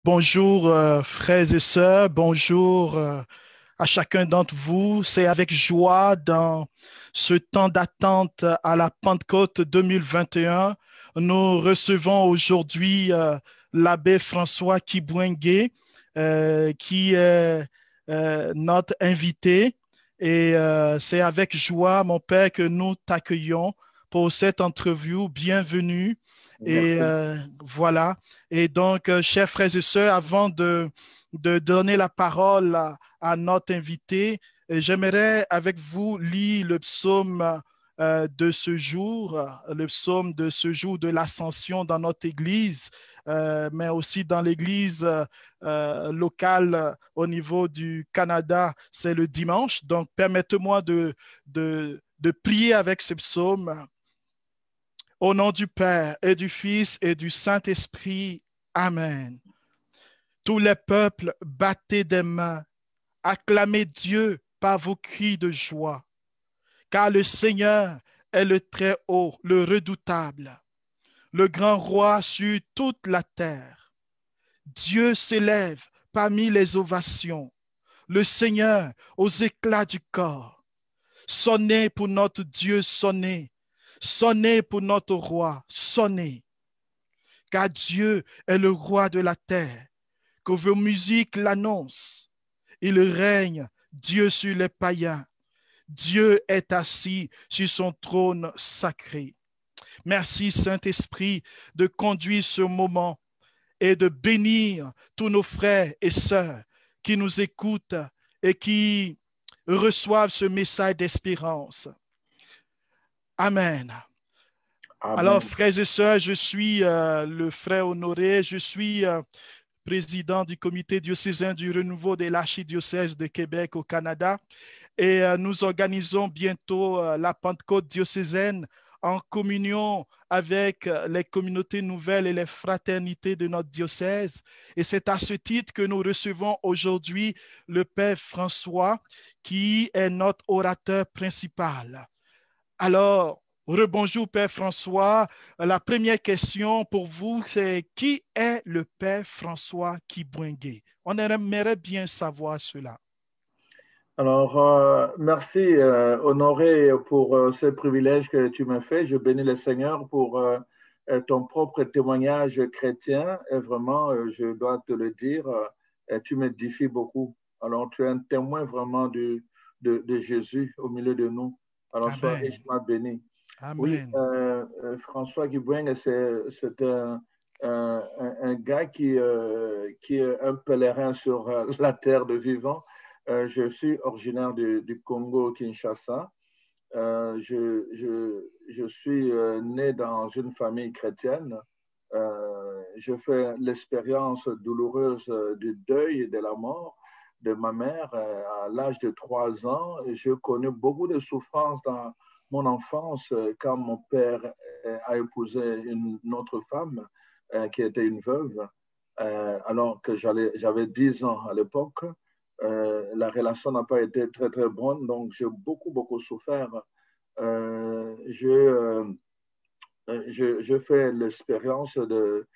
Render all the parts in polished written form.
Bonjour, frères et sœurs, bonjour à chacun d'entre vous. C'est avec joie dans ce temps d'attente à la Pentecôte 2021. Nous recevons aujourd'hui l'abbé François Kibwengue, qui est notre invité. Et c'est avec joie, mon Père, que nous t'accueillons pour cette entrevue. Bienvenue. Et Merci. voilà. Et donc, chers frères et sœurs, avant de donner la parole à notre invité, j'aimerais avec vous lire le psaume de ce jour, le psaume de ce jour de l'Ascension dans notre Église, mais aussi dans l'Église locale au niveau du Canada, c'est le dimanche. Donc, permettez-moi de prier avec ce psaume. Au nom du Père et du Fils et du Saint-Esprit. Amen. Tous les peuples, battez des mains, acclamez Dieu par vos cris de joie, car le Seigneur est le Très-Haut, le Redoutable, le grand roi sur toute la terre. Dieu s'élève parmi les ovations, le Seigneur aux éclats du corps. Sonnez pour notre Dieu, sonnez. Sonnez pour notre roi, sonnez. Car Dieu est le roi de la terre, que vos musiques l'annoncent. Il règne, Dieu sur les païens. Dieu est assis sur son trône sacré. Merci, Saint-Esprit, de conduire ce moment et de bénir tous nos frères et sœurs qui nous écoutent et qui reçoivent ce message d'espérance. Amen. Alors, Amen. frères et sœurs, je suis le frère Honoré, je suis président du comité diocésain du renouveau de l'archidiocèse de Québec au Canada. Et nous organisons bientôt la Pentecôte diocésaine en communion avec les communautés nouvelles et les fraternités de notre diocèse. Et c'est à ce titre que nous recevons aujourd'hui le Père François, qui est notre orateur principal. Alors, rebonjour Père François. La première question pour vous, c'est qui est le Père François Kibwengue? On aimerait bien savoir cela. Alors, merci, Honoré, pour ce privilège que tu m'as fait. Je bénis le Seigneur pour ton propre témoignage chrétien. Et vraiment, je dois te le dire, tu m'édifies beaucoup. Alors, tu es un témoin vraiment de Jésus au milieu de nous. Alors, sois Amen. richement béni. Oui, Amen. François Guibouin, c'est un gars qui est un pèlerin sur la terre de vivant. Je suis originaire du Congo, Kinshasa. Je suis né dans une famille chrétienne. Je fais l'expérience douloureuse du deuil et de la mort de ma mère à l'âge de 3 ans. Je connais beaucoup de souffrances dans mon enfance quand mon père a épousé une autre femme qui était une veuve, alors que j'avais 10 ans à l'époque. La relation n'a pas été très, très bonne, donc j'ai beaucoup, beaucoup souffert. Euh, je, euh, je fais l'expérience de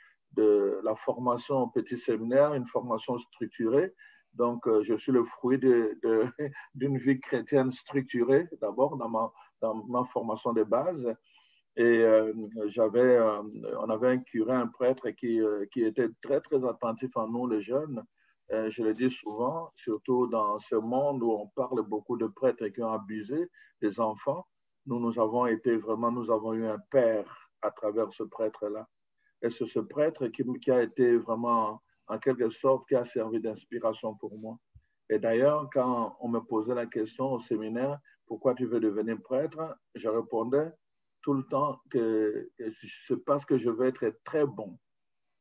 la formation au petit séminaire, une formation structurée. Donc, je suis le fruit d'une vie chrétienne structurée, d'abord dans ma formation de base. Et on avait un curé, un prêtre qui était très, très attentif à nous, les jeunes. Je le dis souvent, surtout dans ce monde où on parle beaucoup de prêtres qui ont abusé des enfants. Nous avons été vraiment, nous avons eu un père à travers ce prêtre-là. Et c'est ce prêtre qui a été vraiment, en quelque sorte, qui a servi d'inspiration pour moi. Et d'ailleurs, quand on me posait la question au séminaire, pourquoi tu veux devenir prêtre, je répondais tout le temps que c'est parce que je veux être très bon.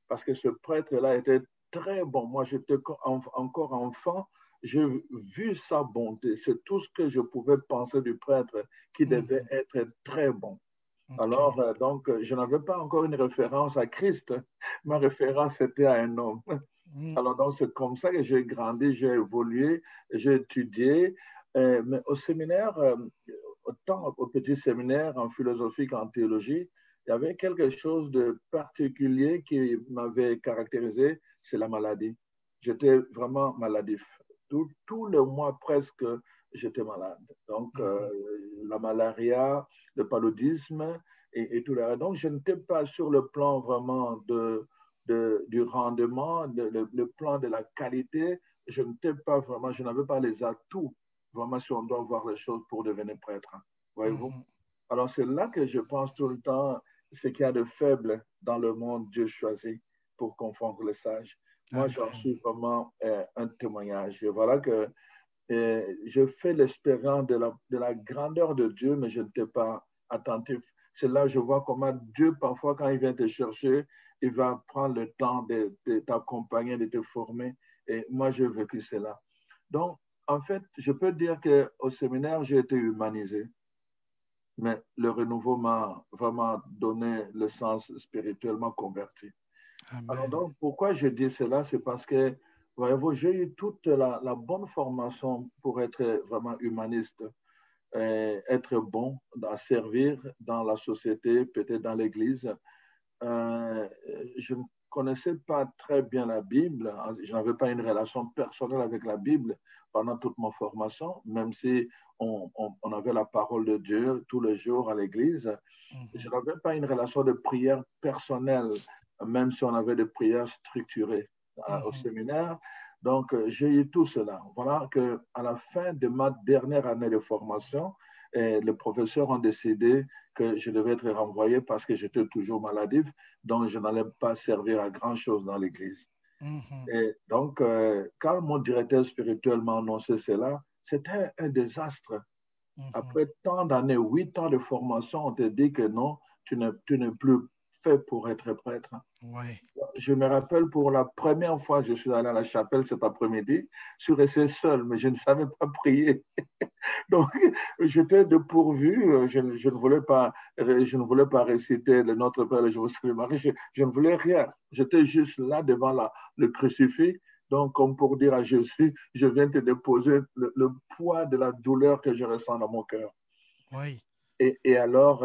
Parce que ce prêtre-là était très bon. Moi, j'étais encore enfant, j'ai vu sa bonté. C'est tout ce que je pouvais penser du prêtre qui devait Mhm. être très bon. Alors, OK. donc, je n'avais pas encore une référence à Christ. Ma référence était à un homme. Mhm. Alors, donc, c'est comme ça que j'ai grandi, j'ai évolué, j'ai étudié. Mais au séminaire, autant au petit séminaire en philosophie qu'en théologie, il y avait quelque chose de particulier qui m'avait caractérisé, c'est la maladie. J'étais vraiment maladif. Tout le mois presque, j'étais malade. Donc, la malaria, le paludisme et tout le reste. Donc, je n'étais pas sur le plan vraiment du rendement, le plan de la qualité. Je n'étais pas vraiment, je n'avais pas les atouts, vraiment, si on doit voir les choses pour devenir prêtre. Voyez-vous? Alors, c'est là que je pense tout le temps, ce qu'il y a de faible dans le monde, Dieu choisit pour confondre les sages. Moi, j'en suis vraiment un témoignage. Et voilà que je fais l'expérience de la grandeur de Dieu, mais je n'étais pas attentif. C'est là que je vois comment Dieu, parfois, quand il vient te chercher, il va prendre le temps de t'accompagner, de te former. Et moi, j'ai vécu cela. Donc, en fait, je peux dire qu'au séminaire, j'ai été humanisé. Mais le renouveau m'a vraiment donné le sens spirituellement converti. Amen. Alors donc, pourquoi je dis cela? C'est parce que, voyez-vous, j'ai eu toute la bonne formation pour être vraiment humaniste, être bon à servir dans la société, peut-être dans l'Église. Je ne connaissais pas très bien la Bible, je n'avais pas une relation personnelle avec la Bible pendant toute ma formation, même si on avait la parole de Dieu tous les jours à l'Église. Je n'avais pas une relation de prière personnelle, même si on avait des prières structurées au séminaire. Donc, j'ai eu tout cela. Voilà qu'à la fin de ma dernière année de formation, les professeurs ont décidé que je devais être renvoyé parce que j'étais toujours maladif, donc je n'allais pas servir à grand-chose dans l'Église. Et donc, quand mon directeur spirituel m'a annoncé cela, c'était un désastre. Après tant d'années, 8 ans de formation, on te dit que non, tu n'es plus fait pour être prêtre. Ouais. Je me rappelle pour la première fois, je suis allé à la chapelle cet après-midi, je suis resté seul, mais je ne savais pas prier. Donc, j'étais dépourvu, je ne voulais pas réciter le Notre Père et je vous salue Marie, je ne voulais rien. J'étais juste là devant le crucifix. Donc, comme pour dire à Jésus, je viens te déposer le poids de la douleur que je ressens dans mon cœur. Oui. Et alors,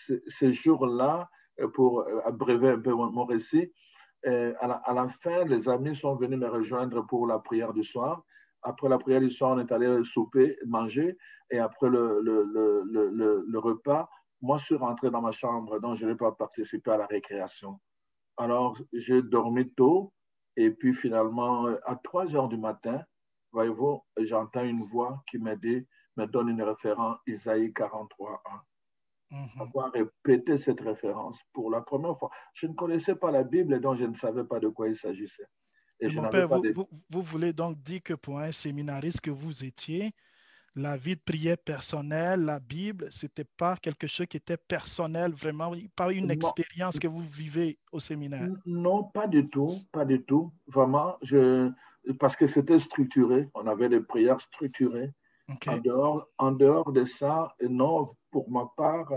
ce jour-là, pour abréver un peu mon récit, à la fin, les amis sont venus me rejoindre pour la prière du soir. Après la prière du soir, on est allé souper, manger, et après le repas, moi, je suis rentré dans ma chambre, donc je n'ai pas participé à la récréation. Alors, j'ai dormi tôt, et puis finalement, à 3 heures du matin, voyez-vous, j'entends une voix qui me donne une référence, Isaïe 43:1. Avoir répété cette référence pour la première fois. Je ne connaissais pas la Bible, donc je ne savais pas de quoi il s'agissait. Et mon père, vous voulez donc dire que pour un séminariste que vous étiez, la vie de prière personnelle, la Bible, ce n'était pas quelque chose qui était personnel, vraiment, pas une expérience que vous vivez au séminaire? Non, pas du tout, pas du tout. Vraiment, parce que c'était structuré, on avait des prières structurées. Okay. En dehors de ça, non, pour ma part,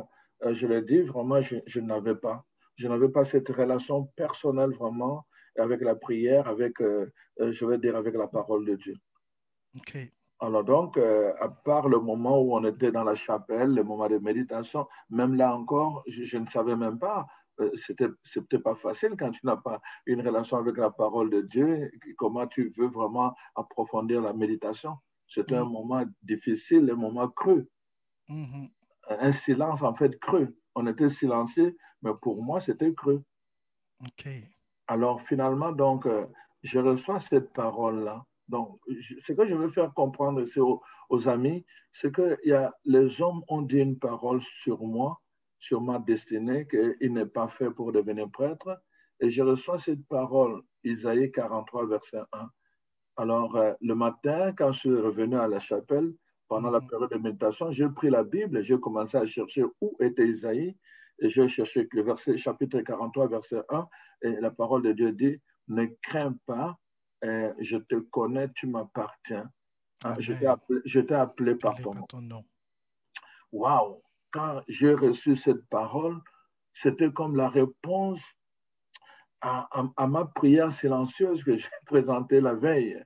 je l'ai dit, vraiment, je n'avais pas. Je n'avais pas cette relation personnelle vraiment avec la prière, je vais dire, avec la parole de Dieu. Okay. Alors donc, à part le moment où on était dans la chapelle, le moment de méditation, même là encore, je ne savais même pas. C'était pas facile quand tu n'as pas une relation avec la parole de Dieu. Comment tu veux vraiment approfondir la méditation? C'était un moment difficile, un moment creux. Un silence en fait creux. On était silencieux, mais pour moi, c'était creux. Okay. Alors finalement, donc, je reçois cette parole-là. Donc, ce que je veux faire comprendre ici aux amis, c'est que les hommes ont dit une parole sur moi, sur ma destinée, qu'il n'est pas fait pour devenir prêtre. Et je reçois cette parole, Isaïe 43, verset 1. Alors, le matin, quand je suis revenu à la chapelle, pendant la période de méditation, j'ai pris la Bible et j'ai commencé à chercher où était Isaïe. Et j'ai cherché le verset, chapitre 43, verset 1, et la parole de Dieu dit, ne crains pas, je te connais, tu m'appartiens. Je t'ai appelé par ton nom. Waouh! Quand j'ai reçu cette parole, c'était comme la réponse à ma prière silencieuse que j'ai présentée la veille.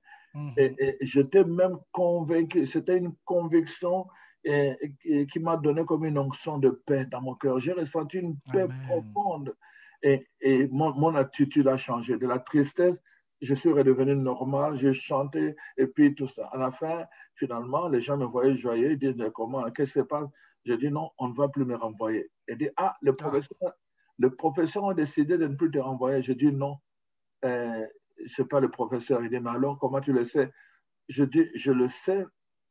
Et j'étais même convaincu, c'était une conviction qui m'a donné comme une onction de paix dans mon cœur. J'ai ressenti une paix profonde et mon attitude a changé. De la tristesse, je suis redevenu normal, j'ai chanté et puis tout ça. À la fin, finalement, les gens me voyaient joyeux, ils disaient comment, qu'est-ce qui se passe? Je dis non, on ne va plus me renvoyer. Ils disent, ah, Ah, le professeur a décidé de ne plus te renvoyer. Je dis non, ce n'est pas le professeur. Il dit, mais alors comment tu le sais? Je dis, je le sais,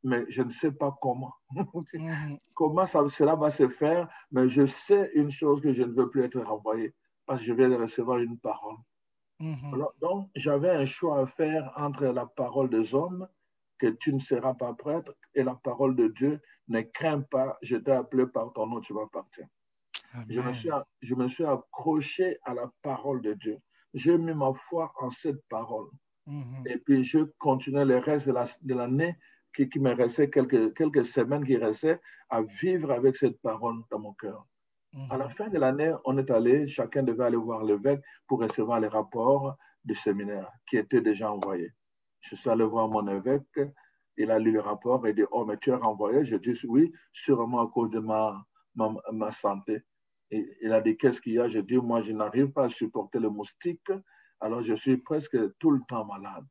mais je ne sais pas comment. mhm, Comment cela va se faire, mais je sais une chose que je ne veux plus être renvoyé parce que je viens de recevoir une parole. mhm. Alors, donc, j'avais un choix à faire entre la parole des hommes, que tu ne seras pas prêtre, et la parole de Dieu, ne crains pas, je t'ai appelé par ton nom, tu vas partir. Amen. Je me suis accroché à la parole de Dieu. J'ai mis ma foi en cette parole. Mhm, Et puis, je continuais le reste de l'année qui me restait, quelques semaines qui restaient, à vivre avec cette parole dans mon cœur. À la mhm. fin de l'année, on est allé, chacun devait aller voir l'évêque pour recevoir les rapports du séminaire qui étaient déjà envoyés. Je suis allé voir mon évêque, il a lu le rapport et dit, oh, mais tu es renvoyé? Je dis, oui, sûrement à cause de ma santé. Et il a dit, qu'est-ce qu'il y a? Je dis, moi, je n'arrive pas à supporter le moustique, alors je suis presque tout le temps malade.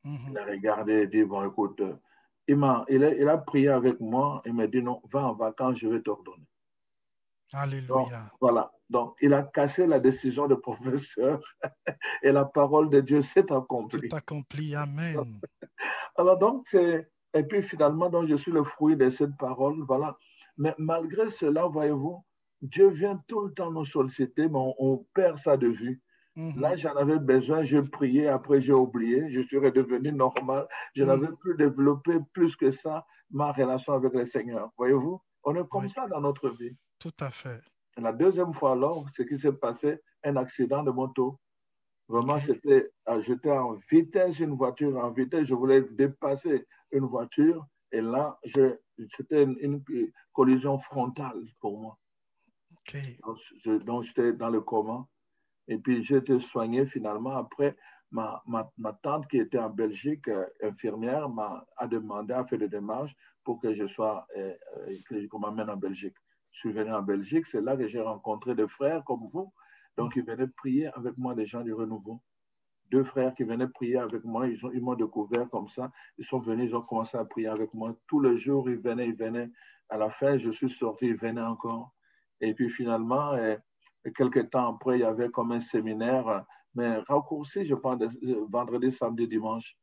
Il Mhm. a regardé et dit, bon, écoute, il a prié avec moi, il m'a dit, non, va en vacances, je vais t'ordonner. Donc, Alléluia. voilà. Donc, il a cassé la décision du professeur et la parole de Dieu s'est C'est accomplie. accompli. Amen. Alors, donc, et puis finalement, donc, je suis le fruit de cette parole. Voilà. Mais malgré cela, voyez-vous, Dieu vient tout le temps nous solliciter, mais on perd ça de vue. Là, Mhm. j'en avais besoin, j'ai prié, après j'ai oublié, je suis redevenu normal. Je n'avais Mhm. plus développé plus que ça ma relation avec le Seigneur. Voyez-vous, on est comme Oui, ça dans notre vie. tout à fait. La deuxième fois, alors, ce qui s'est passé, un accident de moto. Vraiment, OK. j'étais en vitesse, une voiture en vitesse, je voulais dépasser une voiture et là, c'était une collision frontale pour moi. OK. Donc, j'étais dans le coma et puis j'ai été soigné finalement. Après, ma tante qui était en Belgique, infirmière, a demandé, a fait des démarches pour que qu'on m'amène en Belgique. Je suis venu en Belgique, c'est là que j'ai rencontré des frères comme vous. Donc, ils venaient prier avec moi, des gens du renouveau. Deux frères qui venaient prier avec moi, ils m'ont découvert comme ça. Ils sont venus, ils ont commencé à prier avec moi. Tous les jours, ils venaient, ils venaient. À la fin, je suis sorti, ils venaient encore. Et puis finalement, quelques temps après, il y avait comme un séminaire, mais raccourci, je pense, vendredi, samedi, dimanche,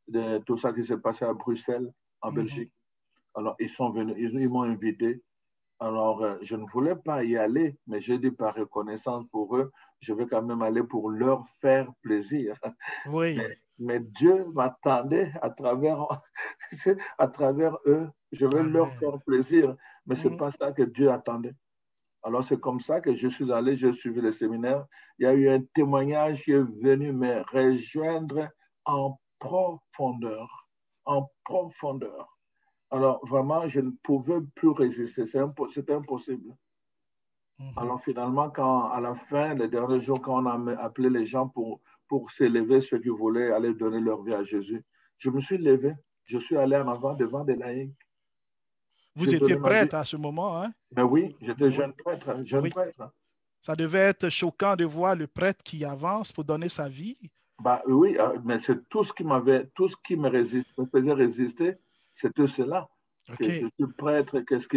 de tout ça qui s'est passé à Bruxelles, en Mhm. Belgique. Alors, ils sont venus, ils m'ont invité. Alors, je ne voulais pas y aller, mais j'ai dit par reconnaissance pour eux, je vais quand même aller pour leur faire plaisir. Mais, Oui. mais Dieu m'attendait à travers eux. Je vais leur Amen. faire plaisir, mais ce n'est Mhm. pas ça que Dieu attendait. Alors, c'est comme ça que je suis allé, j'ai suivi le séminaire. Il y a eu un témoignage qui est venu me rejoindre en profondeur. En profondeur. Alors, vraiment, je ne pouvais plus résister. C'était impossible. Mhm. Alors, finalement, à la fin, les derniers jours, quand on a appelé les gens pour s'élever, ceux qui voulaient aller donner leur vie à Jésus, je me suis levé. Je suis allé en avant devant des laïcs. Vous J'ai étiez donné ma vie. prête à ce moment, hein? Mais oui, j'étais Oui. jeune prêtre, hein, jeune Oui. prêtre. Ça devait être choquant de voir le prêtre qui avance pour donner sa vie. Bah oui, mais c'est tout ce qui me faisait résister, c'était cela. Que je OK. suis prêtre, qu'est-ce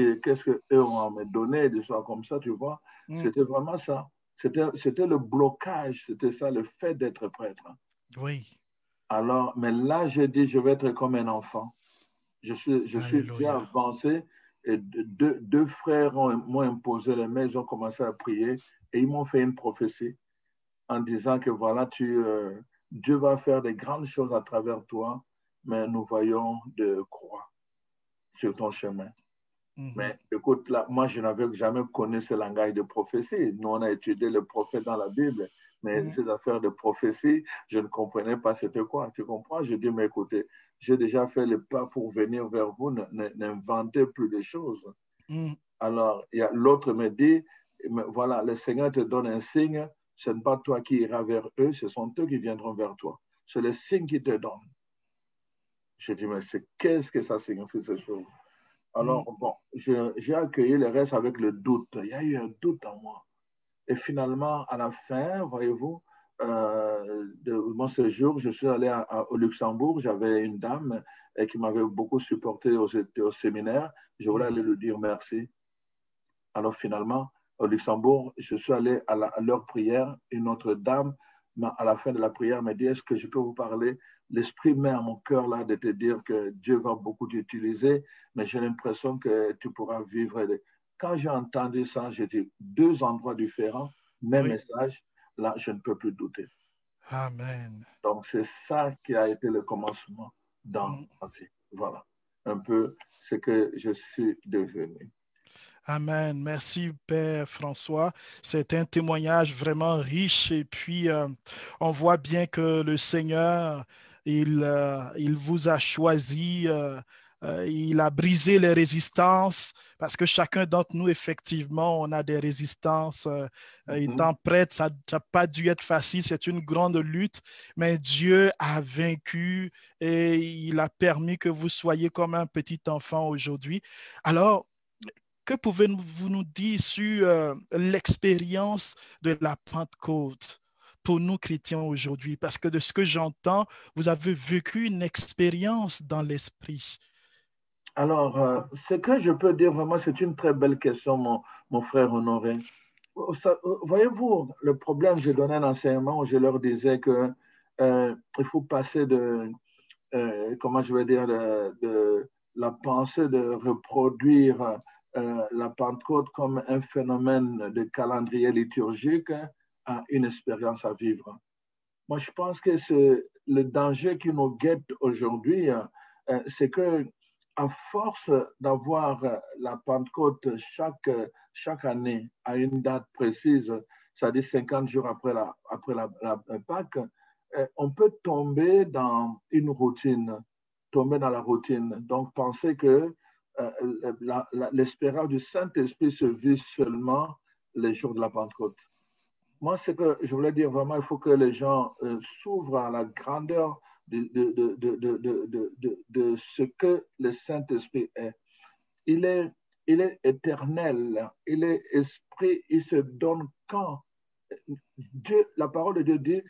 que eux ont à me donner, des choses comme ça, tu vois. Mm. C'était vraiment ça. C'était le blocage, c'était ça, le fait d'être prêtre. Oui. Alors, mais là, j'ai dit, je vais être comme un enfant. Je suis bien Alléluia. avancé et deux frères m'ont imposé les mains, ils ont commencé à prier et ils m'ont fait une prophétie en disant que voilà, Dieu va faire des grandes choses à travers toi, mais nous voyons de croix sur ton chemin. Mhm. Mais écoute, là, moi, je n'avais jamais connu ce langage de prophétie. Nous, on a étudié le prophète dans la Bible, mais Mhm. ces affaires de prophétie, je ne comprenais pas c'était quoi. Tu comprends? Je dis, mais écoutez, j'ai déjà fait le pas pour venir vers vous, n'inventez plus de choses. Mhm. Alors, l'autre me dit, voilà, le Seigneur te donne un signe, ce n'est pas toi qui iras vers eux, ce sont eux qui viendront vers toi. C'est le signe qui te donne. Je dis, mais qu'est-ce que ça signifie, ces choses? Alors, Mhm. bon, j'ai accueilli le reste avec le doute. Il y a eu un doute en moi. Et finalement, à la fin, voyez-vous, de mon séjour, je suis allé au Luxembourg. J'avais une dame qui m'avait beaucoup supporté au séminaire. Je voulais aller lui dire merci. Alors finalement, au Luxembourg, je suis allé à leur prière. Une autre dame, à la fin de la prière, m'a dit, est-ce que je peux vous parler? L'Esprit met à mon cœur là de te dire que Dieu va beaucoup t'utiliser, mais j'ai l'impression que tu pourras vivre. Quand j'ai entendu ça, j'ai dit deux endroits différents, même Oui. message, là, je ne peux plus douter. Amen. Donc, c'est ça qui a été le commencement dans ma vie. Voilà, un peu ce que je suis devenu. Amen. Merci, Père François. C'est un témoignage vraiment riche et puis on voit bien que le Seigneur, il vous a choisi, il a brisé les résistances parce que chacun d'entre nous, effectivement, on a des résistances. Étant prêtre, ça n'a pas dû être facile, c'est une grande lutte, mais Dieu a vaincu et il a permis que vous soyez comme un petit enfant aujourd'hui. Alors, que pouvez-vous nous dire sur l'expérience de la Pentecôte pour nous chrétiens aujourd'hui? Parce que de ce que j'entends, vous avez vécu une expérience dans l'esprit. Alors, ce que je peux dire vraiment, c'est une très belle question, mon frère Honoré. Voyez-vous, le problème, je donnais un enseignement où je leur disais que il faut passer comment je vais dire, de la pensée de reproduire la Pentecôte comme un phénomène de calendrier liturgique à une expérience à vivre. Moi, je pense que le danger qui nous guette aujourd'hui, c'est que à force d'avoir la Pentecôte chaque année à une date précise, c'est-à-dire 50 jours après la Pâque, on peut tomber dans une routine, tomber dans la routine. Donc, penser que l'espérance du Saint-Esprit se vit seulement les jours de la Pentecôte. Moi, ce que je voulais dire vraiment, il faut que les gens s'ouvrent à la grandeur de ce que le Saint-Esprit est. Il est éternel, il est esprit, il se donne quand Dieu, la parole de Dieu dit,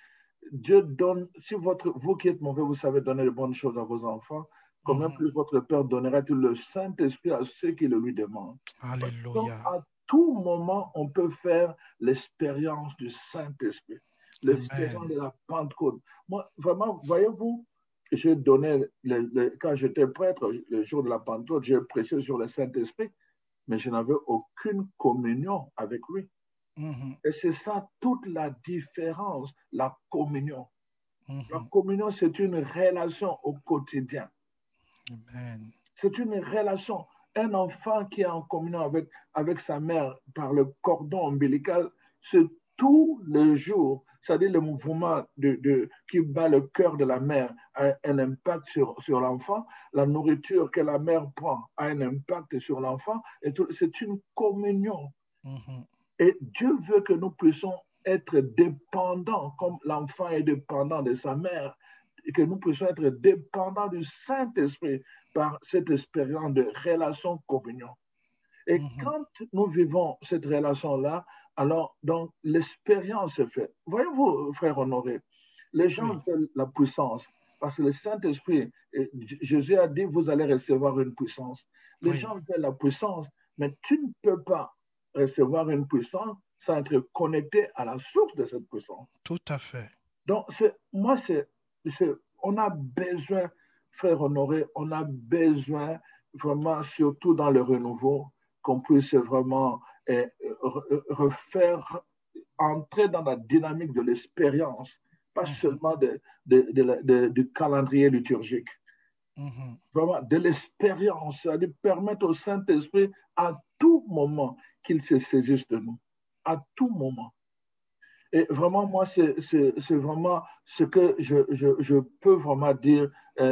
Dieu donne, si vous qui êtes mauvais, vous savez donner de bonnes choses à vos enfants, combien plus votre Père donnera-t-il le Saint-Esprit à ceux qui le lui demandent. Donc, Alléluia. à tout moment, on peut faire l'expérience du Saint-Esprit, l'expérience Amen. de la Pentecôte. Moi, vraiment, voyez-vous, je donnais, quand j'étais prêtre, le jour de la Pentecôte, j'ai prêché sur le Saint-Esprit, mais je n'avais aucune communion avec lui. Et c'est ça toute la différence, la communion. La communion, c'est une relation au quotidien. Amen. C'est une relation. Un enfant qui est en communion avec sa mère par le cordon ombilical, c'est tous les jours, c'est-à-dire le mouvement qui bat le cœur de la mère a un impact sur l'enfant, la nourriture que la mère prend a un impact sur l'enfant, et c'est une communion. Et Dieu veut que nous puissions être dépendants, comme l'enfant est dépendant de sa mère, et que nous puissions être dépendants du Saint-Esprit par cette expérience de relation communion. Et quand nous vivons cette relation-là, alors donc l'expérience se fait. Voyez-vous, frère Honoré, les gens veulent la puissance parce que le Saint-Esprit, Jésus a dit, vous allez recevoir une puissance. Les gens veulent la puissance, mais tu ne peux pas recevoir une puissance sans être connecté à la source de cette puissance. Tout à fait. Donc, on a besoin, frère Honoré, on a besoin vraiment, surtout dans le renouveau, qu'on puisse vraiment refaire, entrer dans la dynamique de l'expérience, pas seulement du calendrier liturgique. Vraiment, de l'expérience, c'est-à-dire permettre au Saint-Esprit à tout moment qu'il se saisisse de nous, à tout moment. Et vraiment, moi, c'est vraiment ce que je peux vraiment dire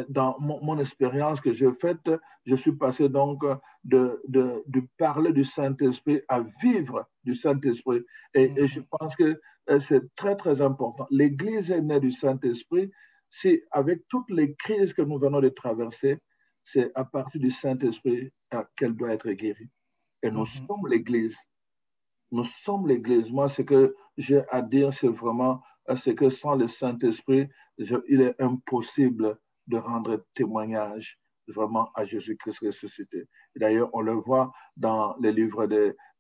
dans mon expérience que j'ai faite. Je suis passé donc de parler du Saint-Esprit à vivre du Saint-Esprit. Et je pense que c'est très, très important. L'Église est née du Saint-Esprit. C'est avec toutes les crises que nous venons de traverser, c'est à partir du Saint-Esprit qu'elle doit être guérie. Et nous sommes l'Église. Nous sommes l'Église. Moi, ce que j'ai à dire, c'est vraiment c'est que sans le Saint-Esprit, il est impossible de rendre témoignage vraiment à Jésus-Christ ressuscité. D'ailleurs, on le voit dans les livres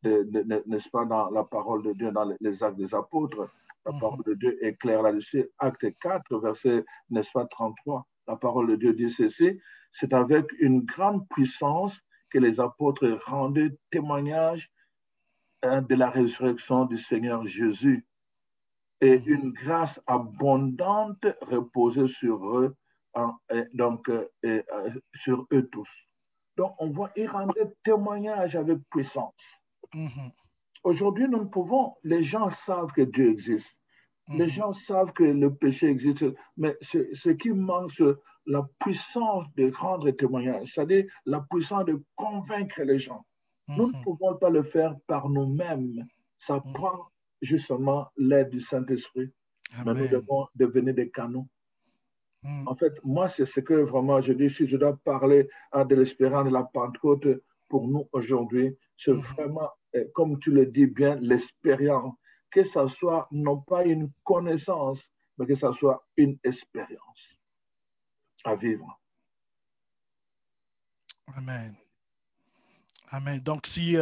n'est-ce pas, dans la parole de Dieu, dans les actes des apôtres. La parole de Dieu est claire là-dessus. Acte 4, verset, n'est-ce pas, 33. La parole de Dieu dit ceci: c'est avec une grande puissance que les apôtres rendaient témoignage de la résurrection du Seigneur Jésus. Et une grâce abondante reposait sur eux, sur eux tous. Donc, on voit, ils rendaient témoignage avec puissance. Aujourd'hui, nous pouvons, les gens savent que Dieu existe. Les gens savent que le péché existe, mais ce qui manque, c'est la puissance de rendre témoignage, c'est-à-dire la puissance de convaincre les gens. Nous ne pouvons pas le faire par nous-mêmes. Ça prend justement l'aide du Saint-Esprit. Mais nous devons devenir des canaux. En fait, moi, c'est ce que vraiment je dis, si je dois parler de l'espérance de la Pentecôte pour nous aujourd'hui, c'est vraiment, comme tu le dis bien, l'expérience. Que ça soit non pas une connaissance, mais que ça soit une expérience à vivre. Amen. Amen. Donc, si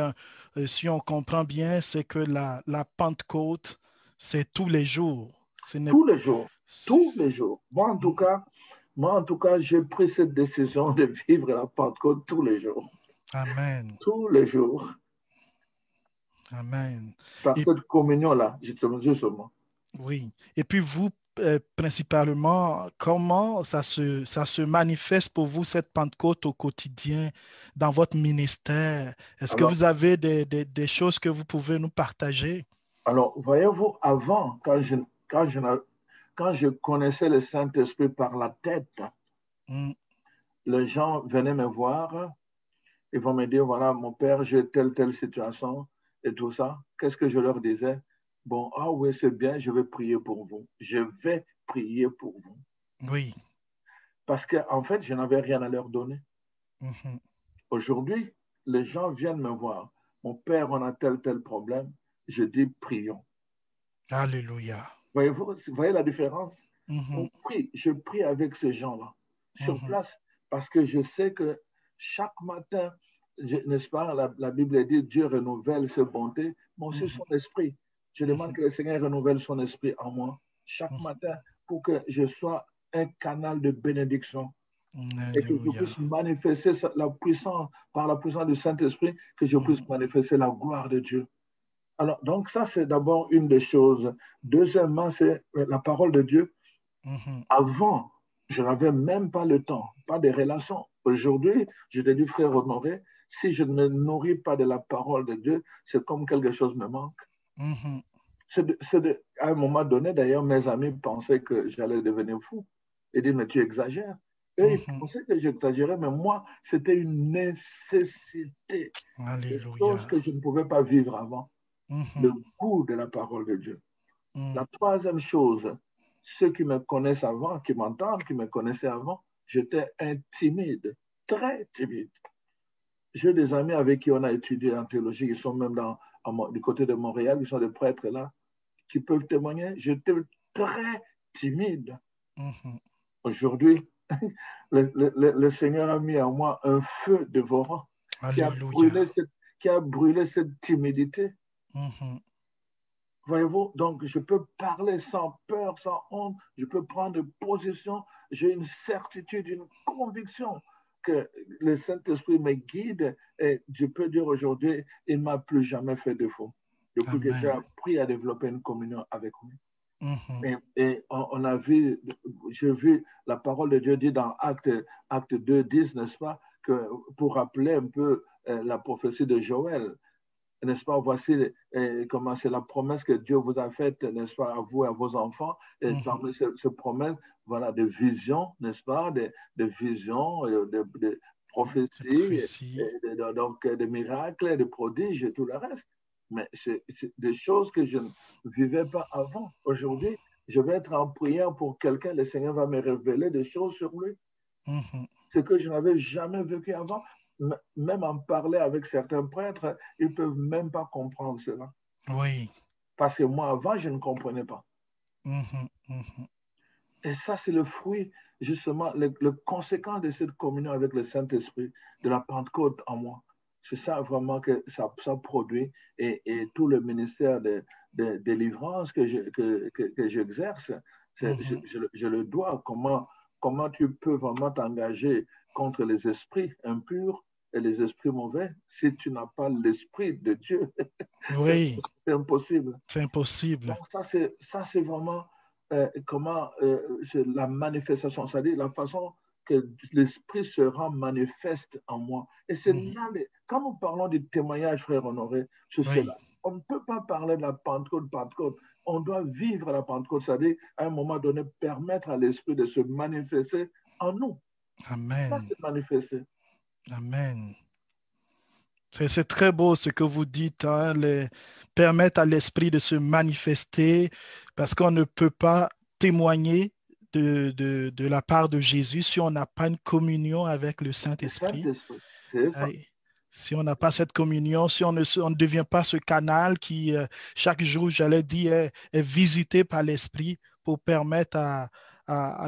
on comprend bien, c'est que la Pentecôte, c'est tous les jours. Tous les jours. Tous les jours. Moi, en tout cas, j'ai pris cette décision de vivre la Pentecôte tous les jours. Amen. Tous les jours. Amen. Par cette communion-là, justement. Oui. Et puis vous, principalement, comment ça se manifeste pour vous, cette Pentecôte au quotidien, dans votre ministère? Est-ce que vous avez des choses que vous pouvez nous partager? Alors, voyez-vous, avant, quand je connaissais le Saint-Esprit par la tête, les gens venaient me voir, ils vont me dire, voilà, mon père, j'ai telle situation et tout ça. Qu'est-ce que je leur disais? Bon, ah oui, c'est bien, je vais prier pour vous. Je vais prier pour vous. Oui. Parce qu'en fait, je n'avais rien à leur donner. Aujourd'hui, les gens viennent me voir. Mon père, on a tel problème. Je dis, prions. Alléluia. Voyez-vous, voyez la différence? On prie, je prie avec ces gens-là, sur place, parce que je sais que chaque matin, n'est-ce pas, la Bible dit, Dieu renouvelle ses bontés, mais aussi son esprit. Je demande que le Seigneur renouvelle son esprit en moi chaque matin pour que je sois un canal de bénédiction. Et que je puisse manifester la puissance, par la puissance du Saint-Esprit, que je puisse manifester la gloire de Dieu. Alors, donc ça, c'est d'abord une des choses. Deuxièmement, c'est la parole de Dieu. Avant, je n'avais même pas le temps, pas de relations. Aujourd'hui, je te dis, frère Honoré, si je ne me nourris pas de la parole de Dieu, c'est comme quelque chose me manque. À un moment donné, d'ailleurs, mes amis pensaient que j'allais devenir fou. Ils disent, mais tu exagères. Eux, ils pensaient que j'exagérais, mais moi, c'était une nécessité. Des choses que je ne pouvais pas vivre avant. Le goût de la parole de Dieu. La troisième chose, ceux qui me connaissent avant, qui m'entendent, qui me connaissaient avant, j'étais un timide, très timide. J'ai des amis avec qui on a étudié en théologie, qui sont même du côté de Montréal, qui sont des prêtres là, qui peuvent témoigner. J'étais très timide. Aujourd'hui, le Seigneur a mis en moi un feu dévorant qui a brûlé cette timidité. Voyez-vous, donc je peux parler sans peur, sans honte, je peux prendre position, j'ai une certitude, une conviction que le Saint-Esprit me guide et je peux dire aujourd'hui, il ne m'a plus jamais fait défaut. Depuis que j'ai appris à développer une communion avec lui. Et on a vu, j'ai vu la parole de Dieu dit dans Acte 2, 10, n'est-ce pas, que pour rappeler un peu la prophétie de Joël, n'est-ce pas, voici comment c'est la promesse que Dieu vous a faite, n'est-ce pas, à vous et à vos enfants, et parmi ces promesses, voilà, de visions, n'est-ce pas, de visions, de prophéties, donc de miracles, de prodiges et tout le reste. Mais c'est des choses que je ne vivais pas avant. Aujourd'hui, je vais être en prière pour quelqu'un, le Seigneur va me révéler des choses sur lui. Ce que je n'avais jamais vécu avant. Même en parler avec certains prêtres, ils ne peuvent même pas comprendre cela. Oui. Parce que moi, avant, je ne comprenais pas. Mhm, mhm. Et ça, c'est le fruit, justement, le conséquent de cette communion avec le Saint-Esprit, de la Pentecôte en moi. C'est ça vraiment que ça produit. Et tout le ministère de délivrance que j'exerce, Mhm. je le dois. Comment tu peux vraiment t'engager contre les esprits impurs et les esprits mauvais si tu n'as pas l'Esprit de Dieu? C'est Oui, impossible. c'est impossible. Donc, ça, c'est vraiment c'est la manifestation, c'est-à-dire la façon que l'Esprit se rend manifeste en moi. Et c'est Mhm. là, quand nous parlons du témoignage, frère Honoré, c'est Oui, cela. On ne peut pas parler de la Pentecôte. On doit vivre la Pentecôte, c'est-à-dire à un moment donné, permettre à l'Esprit de se manifester en nous. Ça, Amen. c'est manifester. Amen. C'est très beau ce que vous dites, hein, permettre à l'esprit de se manifester parce qu'on ne peut pas témoigner de la part de Jésus si on n'a pas une communion avec le Le Saint-Esprit. Saint-Esprit, c'est ça. Aïe. Si on n'a pas cette communion, si on ne devient pas ce canal qui, chaque jour, j'allais dire, est visité par l'Esprit pour permettre à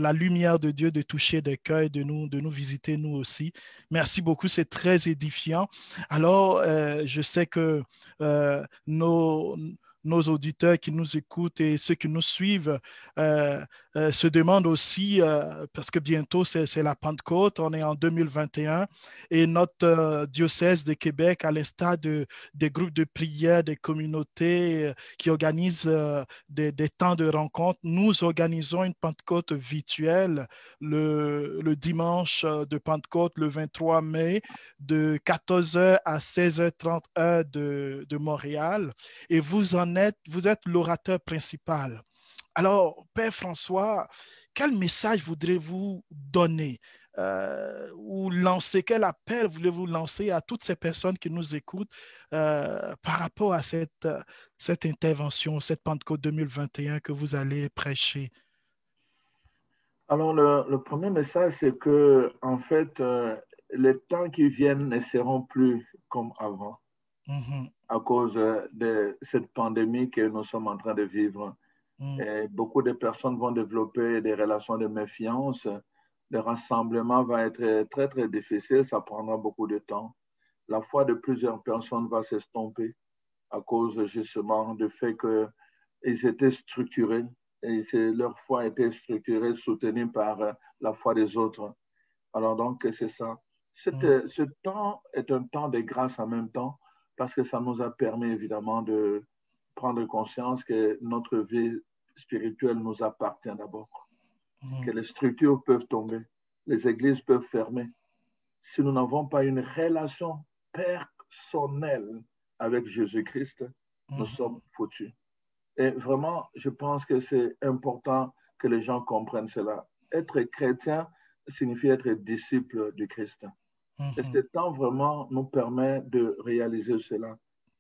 la lumière de Dieu de toucher des cœurs et de nous visiter nous aussi. Merci beaucoup, c'est très édifiant. Alors, je sais que euh, nos, nos auditeurs qui nous écoutent et ceux qui nous suivent euh, se demandent aussi, parce que bientôt c'est la Pentecôte, on est en 2021, et notre diocèse de Québec, à l'instar des groupes de prière, des communautés qui organisent des temps de rencontre, nous organisons une Pentecôte virtuelle le dimanche de Pentecôte, le 23 mai, de 14h à 16h30 heure de Montréal. Et vous êtes l'orateur principal. Alors, Père François, quel message voudrez-vous donner ou lancer, quel appel voulez-vous lancer à toutes ces personnes qui nous écoutent par rapport à cette intervention, cette Pentecôte 2021 que vous allez prêcher? Alors, le premier message, c'est que, en fait, les temps qui viennent ne seront plus comme avant Mhm, à cause de cette pandémie que nous sommes en train de vivre. mhm, Et beaucoup de personnes vont développer des relations de méfiance. Le rassemblement va être très, très difficile. Ça prendra beaucoup de temps. La foi de plusieurs personnes va s'estomper à cause justement du fait qu'ils étaient structurés et que leur foi était structurée, soutenue par la foi des autres. Alors donc, c'est ça. mhm, Ce temps est un temps de grâce en même temps parce que ça nous a permis évidemment de prendre conscience que notre vie spirituelle nous appartient d'abord, que mhm. les structures peuvent tomber, les églises peuvent fermer. Si nous n'avons pas une relation personnelle avec Jésus-Christ, nous Mhm. sommes foutus. Et vraiment, je pense que c'est important que les gens comprennent cela. Être chrétien signifie être disciple du Christ. Et ce Mhm. temps vraiment nous permet de réaliser cela,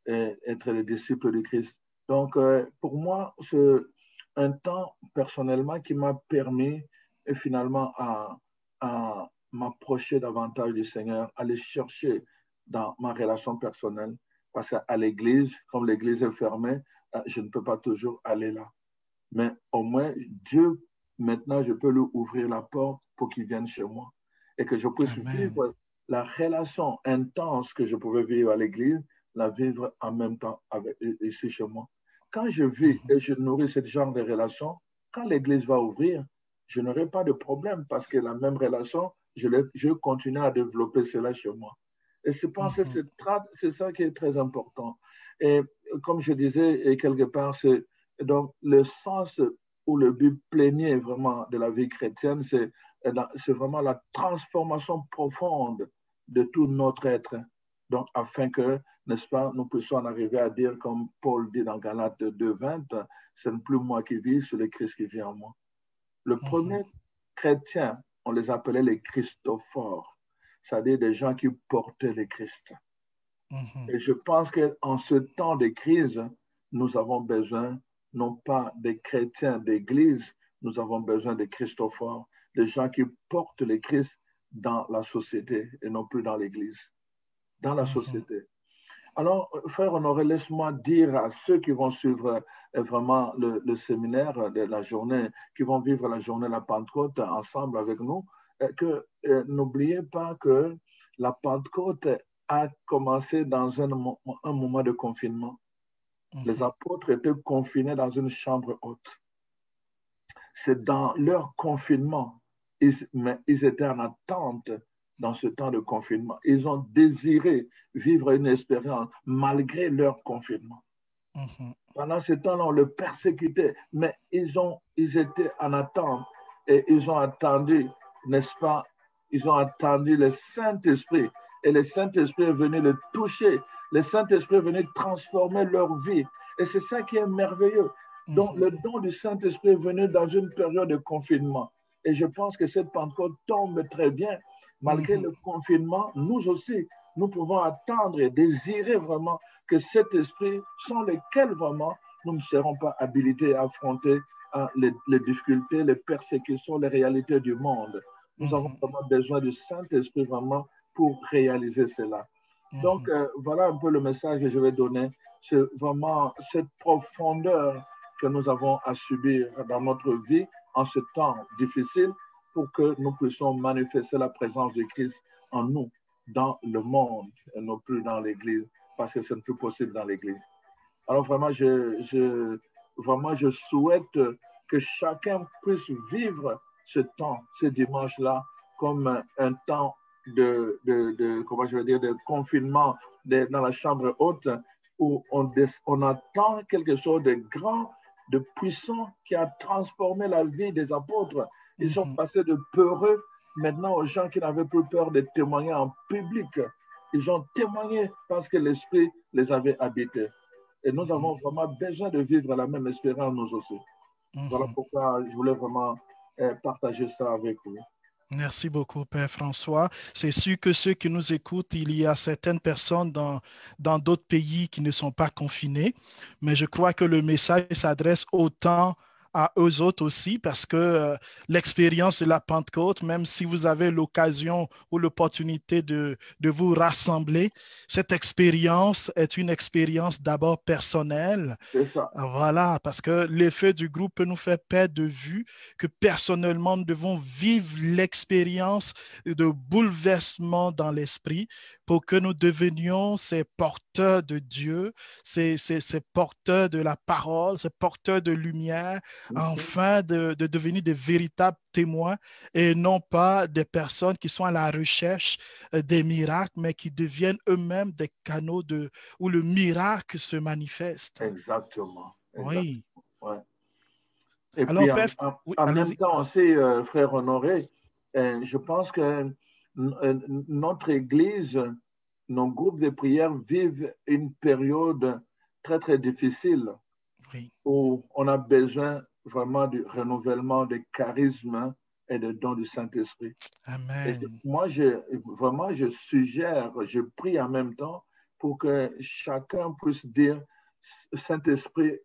et être les disciples du Christ. Donc, pour moi, c'est un temps personnellement qui m'a permis finalement à m'approcher davantage du Seigneur, à le chercher dans ma relation personnelle. Parce qu'à l'église, comme l'église est fermée, je ne peux pas toujours aller là. Mais au moins, Dieu, maintenant, je peux lui ouvrir la porte pour qu'il vienne chez moi et que je puisse Amen. vivre la relation intense que je pouvais vivre à l'église, la vivre en même temps ici chez moi. Quand je vis Mhm. et je nourris ce genre de relation, quand l'église va ouvrir, je n'aurai pas de problème parce que la même relation, je continue à développer cela chez moi. Et je pense que Mhm. c'est ça qui est très important. Et comme je disais, et quelque part, c'est donc le sens ou le but plénier vraiment de la vie chrétienne, c'est vraiment la transformation profonde de tout notre être. Donc, afin que, n'est-ce pas, nous puissions en arriver à dire, comme Paul dit dans Galates 2:20, ce n'est plus moi qui vis, c'est le Christ qui vit en moi. Le Mhm. premier chrétien, on les appelait les Christophores, c'est-à-dire des gens qui portaient le Christ. Mhm. Et je pense qu'en ce temps de crise, nous avons besoin non pas des chrétiens d'église, nous avons besoin des Christophores, des gens qui portent le Christ dans la société et non plus dans l'église, dans la Mhm. société. Alors, frère Honoré, laisse-moi dire à ceux qui vont suivre vraiment le séminaire de la journée, qui vont vivre la journée de la Pentecôte ensemble avec nous, que n'oubliez pas que la Pentecôte a commencé dans un moment de confinement. Les apôtres étaient confinés dans une chambre haute. C'est dans leur confinement, mais ils étaient en attente dans ce temps de confinement. Ils ont désiré vivre une expérience malgré leur confinement. Pendant ce temps-là, on le persécutait, mais ils étaient en attente et ils ont attendu, n'est-ce pas? Ils ont attendu le Saint-Esprit et le Saint-Esprit est venu le toucher. Le Saint-Esprit est venu transformer leur vie. Et c'est ça qui est merveilleux. Donc, le don du Saint-Esprit est venu dans une période de confinement. Et je pense que cette Pentecôte tombe très bien. Malgré le confinement, nous aussi, nous pouvons attendre et désirer vraiment que cet esprit, sans lequel vraiment nous ne serons pas habilités à affronter les difficultés, les persécutions, les réalités du monde. Nous avons vraiment besoin du Saint-Esprit vraiment pour réaliser cela. Donc, voilà un peu le message que je vais donner. C'est vraiment cette profondeur que nous avons à subir dans notre vie en ce temps difficile pour que nous puissions manifester la présence de Christ en nous, dans le monde, et non plus dans l'Église, parce que ce n'est plus possible dans l'Église. Alors vraiment, je souhaite que chacun puisse vivre ce temps, ce dimanche-là, comme un temps de confinement dans la chambre haute, où on attend quelque chose de grand, de puissant, qui a transformé la vie des apôtres. Ils sont passés de peureux maintenant aux gens qui n'avaient plus peur de témoigner en public. Ils ont témoigné parce que l'Esprit les avait habités. Et nous avons vraiment besoin de vivre la même espérance nous aussi. Voilà pourquoi je voulais vraiment partager ça avec vous. Merci beaucoup, Père François. C'est sûr que ceux qui nous écoutent, il y a certaines personnes dans d'autres pays qui ne sont pas confinés, mais je crois que le message s'adresse autant à eux autres aussi, parce que l'expérience de la Pentecôte, même si vous avez l'occasion ou l'opportunité de vous rassembler, cette expérience est une expérience d'abord personnelle. C'est ça. Voilà, parce que l'effet du groupe peut nous faire perdre de vue que personnellement, nous devons vivre l'expérience de bouleversement dans l'esprit pour que nous devenions ces porteurs de Dieu, ces porteurs de la parole, ces porteurs de lumière, afin de devenir des véritables témoins et non pas des personnes qui sont à la recherche des miracles, mais qui deviennent eux-mêmes des canaux où le miracle se manifeste. Exactement. Oui. Ouais. Et alors, puis, Père, en même temps aussi, frère Honoré, je pense que notre Église, nos groupes de prière vivent une période très, très difficile où on a besoin vraiment du renouvellement des charismes et des dons du Saint-Esprit. Amen. Et moi, je suggère, je prie en même temps pour que chacun puisse dire, Saint-Esprit,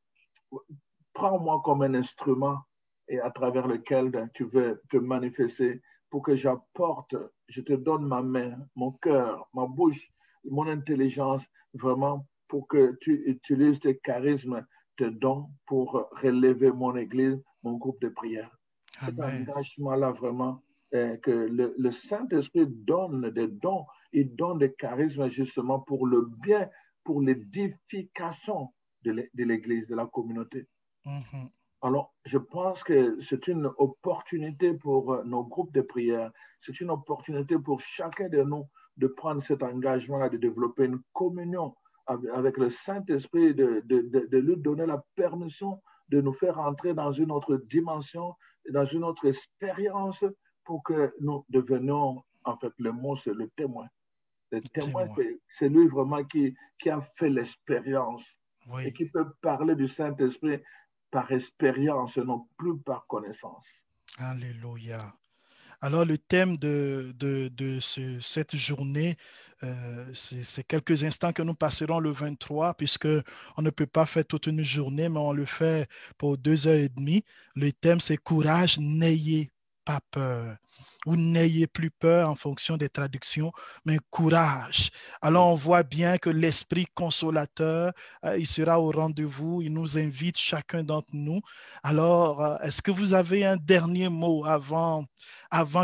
prends-moi comme un instrument et à travers lequel tu veux te manifester pour que j'apporte, je te donne ma main, mon cœur, ma bouche, mon intelligence, vraiment pour que tu utilises tes charismes, tes dons pour relever mon Église, mon groupe de prière. Cet engagement-là, vraiment, que le Saint-Esprit donne des dons, il donne des charismes justement pour le bien, pour l'édification de l'Église, de la communauté. Alors, je pense que c'est une opportunité pour nos groupes de prière, c'est une opportunité pour chacun de nous de prendre cet engagement-là, de développer une communion avec le Saint-Esprit, de lui donner la permission de nous faire entrer dans une autre dimension, dans une autre expérience pour que nous devenions, en fait, le mot, c'est le témoin. Le témoin, c'est lui vraiment qui a fait l'expérience et qui peut parler du Saint-Esprit par expérience, non plus par connaissance. Alléluia. Alors, le thème de cette journée, c'est quelques instants que nous passerons le 23, puisqu'on ne peut pas faire toute une journée, mais on le fait pour 2 heures et demie. Le thème, c'est courage, n'ayez pas peur ou n'ayez plus peur en fonction des traductions, mais courage. Alors on voit bien que l'Esprit consolateur, il sera au rendez-vous, il nous invite chacun d'entre nous. Alors, est-ce que vous avez un dernier mot avant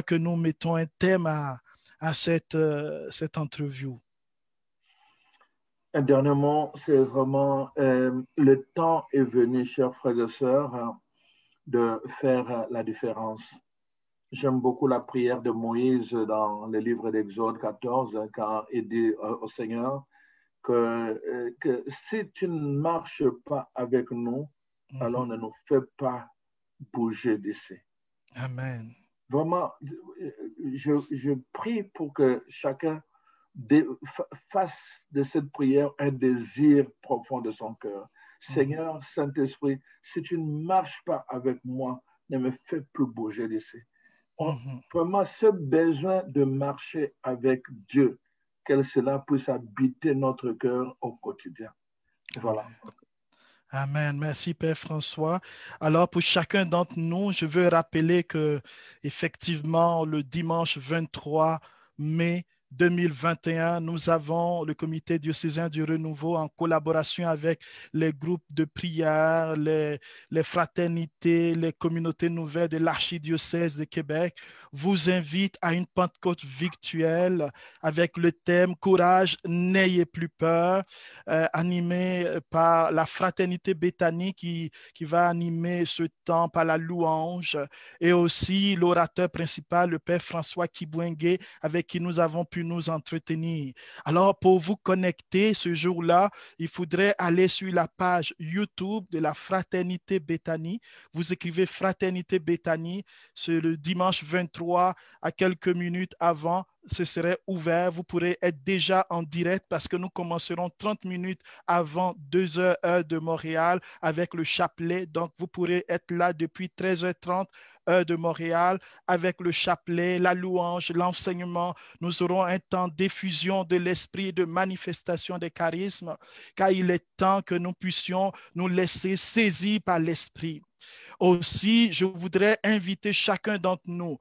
que nous mettons un thème à cette interview? Un dernier mot, c'est vraiment le temps est venu, chers frères et sœurs, de faire la différence. J'aime beaucoup la prière de Moïse dans le livre d'Exode 14, quand il dit au Seigneur que si tu ne marches pas avec nous, alors ne nous fais pas bouger d'ici. Amen. Vraiment, je prie pour que chacun fasse de cette prière un désir profond de son cœur. Seigneur, Saint-Esprit, si tu ne marches pas avec moi, ne me fais plus bouger d'ici. Vraiment, ce besoin de marcher avec Dieu, que cela puisse habiter notre cœur au quotidien. Voilà. Amen. Merci, Père François. Alors, pour chacun d'entre nous, je veux rappeler que, effectivement, le dimanche 23 mai 2021, nous avons le comité diocésain du renouveau en collaboration avec les groupes de prière, les fraternités, les communautés nouvelles de l'archidiocèse de Québec, vous invite à une Pentecôte virtuelle avec le thème Courage, n'ayez plus peur, animé par la fraternité Béthanie qui va animer ce temps par la louange et aussi l'orateur principal, le Père François Kibouengue, avec qui nous avons pu nous entretenir. Alors, pour vous connecter ce jour-là, il faudrait aller sur la page YouTube de la Fraternité Béthanie. Vous écrivez Fraternité Béthanie, c'est le dimanche 23 à quelques minutes avant. Ce serait ouvert. Vous pourrez être déjà en direct parce que nous commencerons 30 minutes avant 2 heures, heure de Montréal avec le chapelet. Donc, vous pourrez être là depuis 13h30 heure de Montréal avec le chapelet, la louange, l'enseignement. Nous aurons un temps d'effusion de l'esprit, de manifestation des charismes, car il est temps que nous puissions nous laisser saisir par l'esprit. Aussi, je voudrais inviter chacun d'entre nous.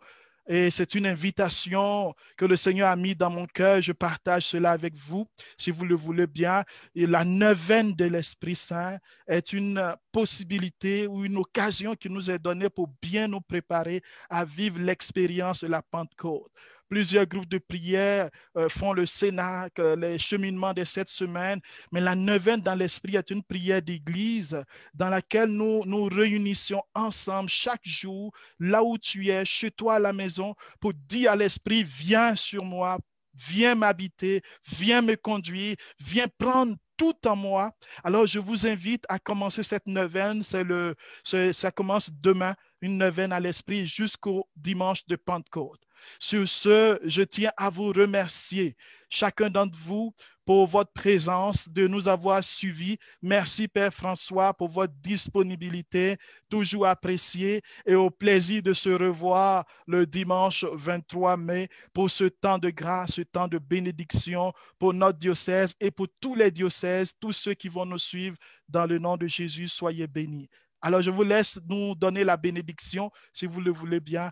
Et c'est une invitation que le Seigneur a mis dans mon cœur. Je partage cela avec vous, si vous le voulez bien. Et la neuvaine de l'Esprit Saint est une possibilité ou une occasion qui nous est donnée pour bien nous préparer à vivre l'expérience de la Pentecôte. Plusieurs groupes de prière font le cénacle, les cheminements de cette semaine, mais la neuvaine dans l'esprit est une prière d'église dans laquelle nous nous réunissons ensemble chaque jour, là où tu es, chez toi à la maison, pour dire à l'esprit, viens sur moi, viens m'habiter, viens me conduire, viens prendre tout en moi. Alors, je vous invite à commencer cette neuvaine. Ça commence demain, une neuvaine à l'esprit jusqu'au dimanche de Pentecôte. Sur ce, je tiens à vous remercier, chacun d'entre vous, pour votre présence, de nous avoir suivis. Merci, Père François, pour votre disponibilité, toujours appréciée, et au plaisir de se revoir le dimanche 23 mai pour ce temps de grâce, ce temps de bénédiction pour notre diocèse et pour tous les diocèses, tous ceux qui vont nous suivre dans le nom de Jésus, soyez bénis. Alors, je vous laisse nous donner la bénédiction, si vous le voulez bien.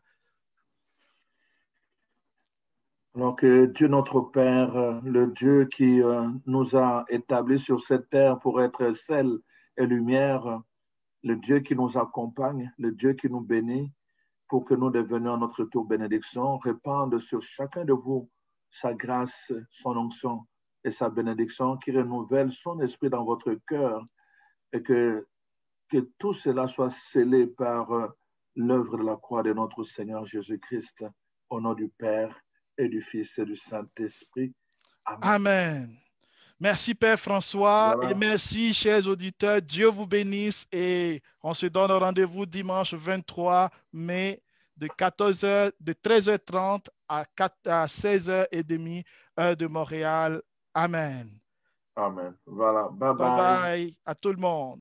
Alors que Dieu notre Père, le Dieu qui nous a établis sur cette terre pour être sel et lumière, le Dieu qui nous accompagne, le Dieu qui nous bénit, pour que nous devenions à notre tour bénédiction, répande sur chacun de vous sa grâce, son onction et sa bénédiction qui renouvelle son esprit dans votre cœur et que tout cela soit scellé par l'œuvre de la croix de notre Seigneur Jésus-Christ, au nom du Père et du Fils et du Saint-Esprit. Amen. Amen. Merci Père François Voilà. et merci chers auditeurs. Dieu vous bénisse et on se donne rendez-vous dimanche 23 mai de 14h, de 13h30 à 16h30 heure de Montréal. Amen. Amen. Voilà. Bye Bye bye. bye à tout le monde.